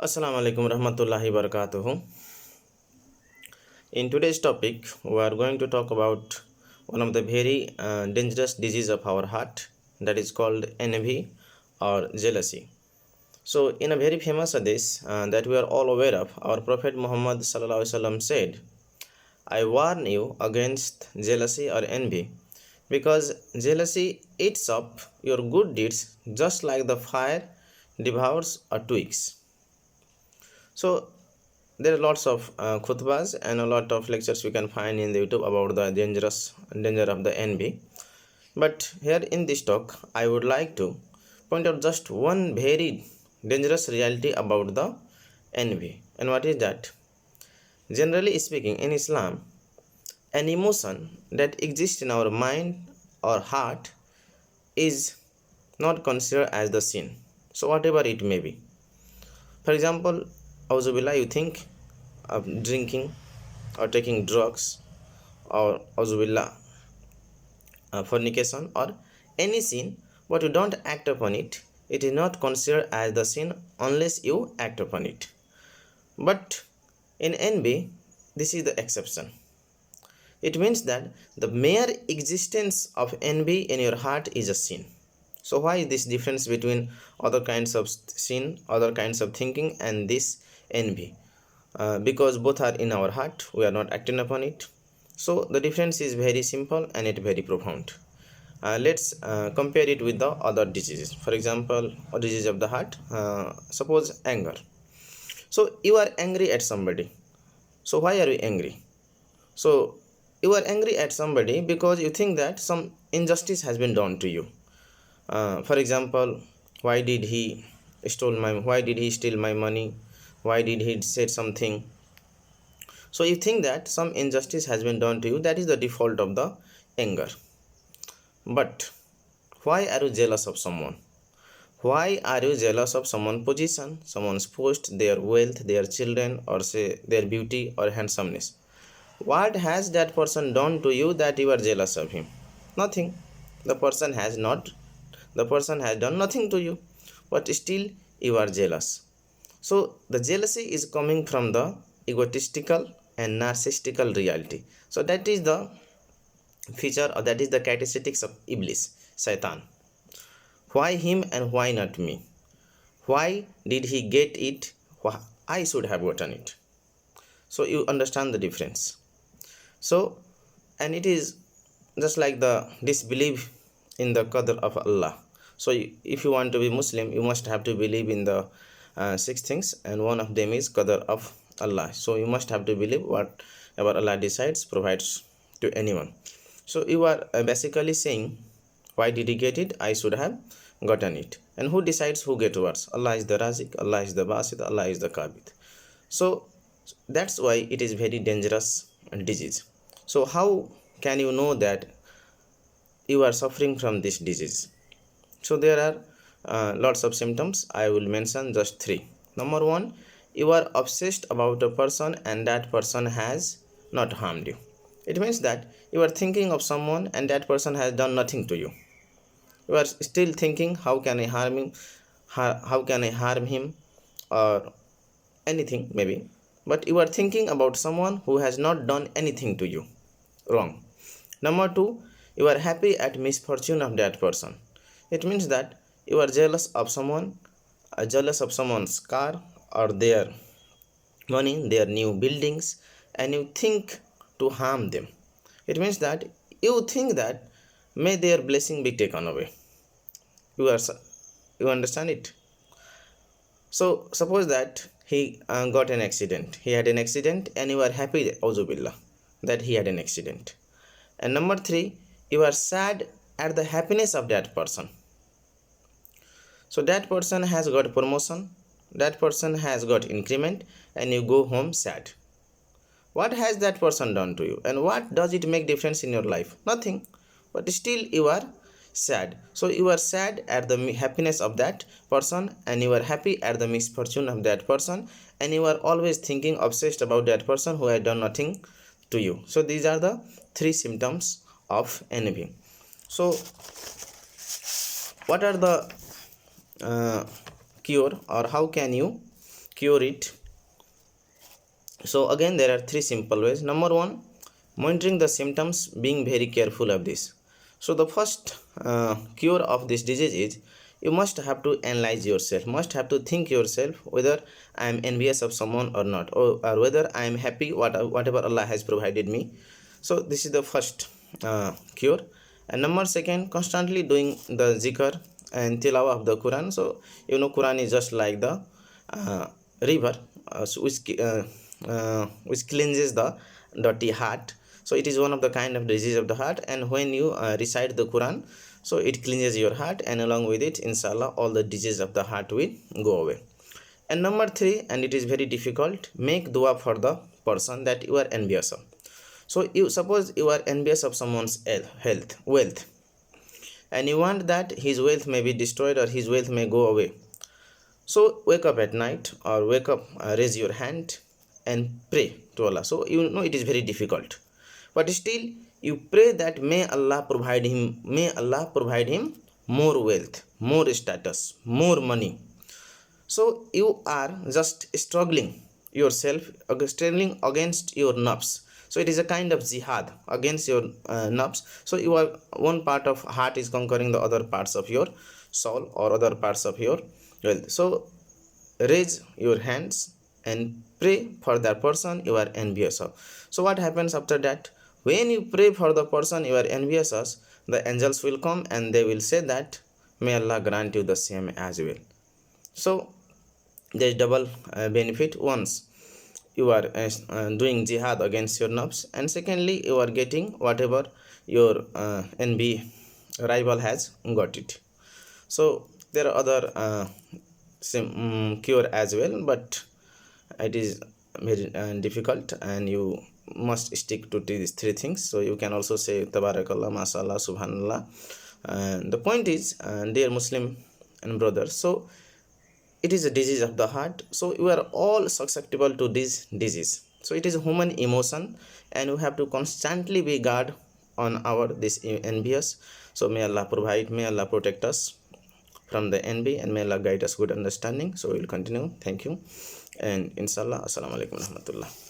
Assalamu alaikum rahmatullahi barakatuhu. In today's topic, we are going to talk about one of the very dangerous disease of our heart, that is called envy or jealousy. So, in a very famous hadith that we are all aware of, our Prophet Muhammad sallallahu alaihi wasallam said, "I warn you against jealousy or envy, because jealousy eats up your good deeds just like the fire devours a twigs." So there are lots of khutbas and a lot of lectures we can find in the YouTube about the danger of the envy. But here in this talk, I would like to point out just one very dangerous reality about the envy. And what is that? Generally speaking, in Islam, an emotion that exists in our mind or heart is not considered as the sin. So whatever it may be. For example, auzubillah, you think of drinking or taking drugs, or auzubillah, fornication or any sin, but you don't act upon it, it is not considered as the sin unless you act upon it. But in envy, this is the exception. It means that the mere existence of envy in your heart is a sin. So why is this difference between other kinds of sin, other kinds of thinking, and this envy? Because both are in our heart, we are not acting upon it. So the difference is very simple and it very profound. Let's compare it with the other diseases. For example, a disease of the heart, suppose anger. So you are angry at somebody. So why are you angry? So you are angry at somebody because you think that some injustice has been done to you. For example, why did he steal my money? Why did he say something? So you think that some injustice has been done to you. That is the default of the anger. But why are you jealous of someone? Why are you jealous of someone's position, someone's post, their wealth, their children, or say their beauty or handsomeness? What has that person done to you that you are jealous of him? Nothing. The person has done nothing to you, but still you are jealous. So the jealousy is coming from the egotistical and narcissistical reality. So that is the feature, or that is the characteristics of Iblis, Satan. Why him and why not me? Why did he get it? I should have gotten it. So you understand the difference. So, and it is just like the disbelief in the qadr of Allah. So if you want to be Muslim, you must have to believe in the six things, and one of them is qadr of Allah. So you must have to believe whatever Allah decides, provides to anyone. So you are basically saying, why did he get it? I should have gotten it. And who decides who gets what? Allah is the Razik, Allah is the Basit, Allah is the Kabit. So that's why it is very dangerous disease. So how can you know that you are suffering from this disease? So there are lots of symptoms. I will mention just three. Number one, you are obsessed about a person and that person has not harmed you. It means that you are thinking of someone and that person has done nothing to you. You are still thinking, how can I harm him? How can I harm him? Or anything maybe. But you are thinking about someone who has not done anything to you. Wrong. Number two, you are happy at misfortune of that person. It means that you are jealous of someone's car or their money, their new buildings, and you think to harm them. It means that you think that may their blessing be taken away. You understand it? So suppose that he got an accident. He had an accident, and you are happy, auzubillah, that he had an accident. And number three, you are sad at the happiness of that person. So that person has got promotion, that person has got increment, and you go home sad. What has that person done to you, and what does it make difference in your life? Nothing. But still you are sad. So you are sad at the happiness of that person, and you are happy at the misfortune of that person, and you are always thinking, obsessed about that person who had done nothing to you. So these are the three symptoms of envy. So what are the cure, or how can you cure it? So again, there are three simple ways. Number one, monitoring the symptoms, being very careful of this. So the first cure of this disease is you must have to analyze yourself, must have to think yourself whether I am envious of someone or not, or whether I am happy whatever Allah has provided me. So this is the first cure. And number second, constantly doing the zikr and tilawah of the Quran. So Quran is just like the river which cleanses the dirty heart. So it is one of the kind of disease of the heart, and when you recite the Quran, so it cleanses your heart, and along with it, inshallah, all the disease of the heart will go away. And number three, and it is very difficult, make dua for the person that you are envious of. So you suppose you are envious of someone's wealth, and you want that his wealth may be destroyed or his wealth may go away. So wake up at night, or wake up, raise your hand and pray to Allah. So it is very difficult, but still you pray that may Allah provide him more wealth, more status, more money. So you are just struggling yourself, struggling against your nafs. So it is a kind of jihad against your nafs. So one part of heart is conquering the other parts of your soul or other parts of your wealth. So raise your hands and pray for that person you are envious of. So what happens after that? When you pray for the person you are envious of, the angels will come and they will say that may Allah grant you the same as well. So there is double benefit. Once you are doing jihad against your nafs, and secondly you are getting whatever your envy rival has got it. So there are other cure as well, but it is very difficult, and you must stick to these three things. So you can also say tabarakallah, mashallah, subhanallah. The point is, dear Muslim and brothers, so it is a disease of the heart. So you are all susceptible to this disease. So it is a human emotion, and you have to constantly be guard on this envious. So may Allah provide, may Allah protect us from the envy, and may Allah guide us good understanding. So we will continue. Thank you, and inshallah, assalamu alaikum warahmatullah.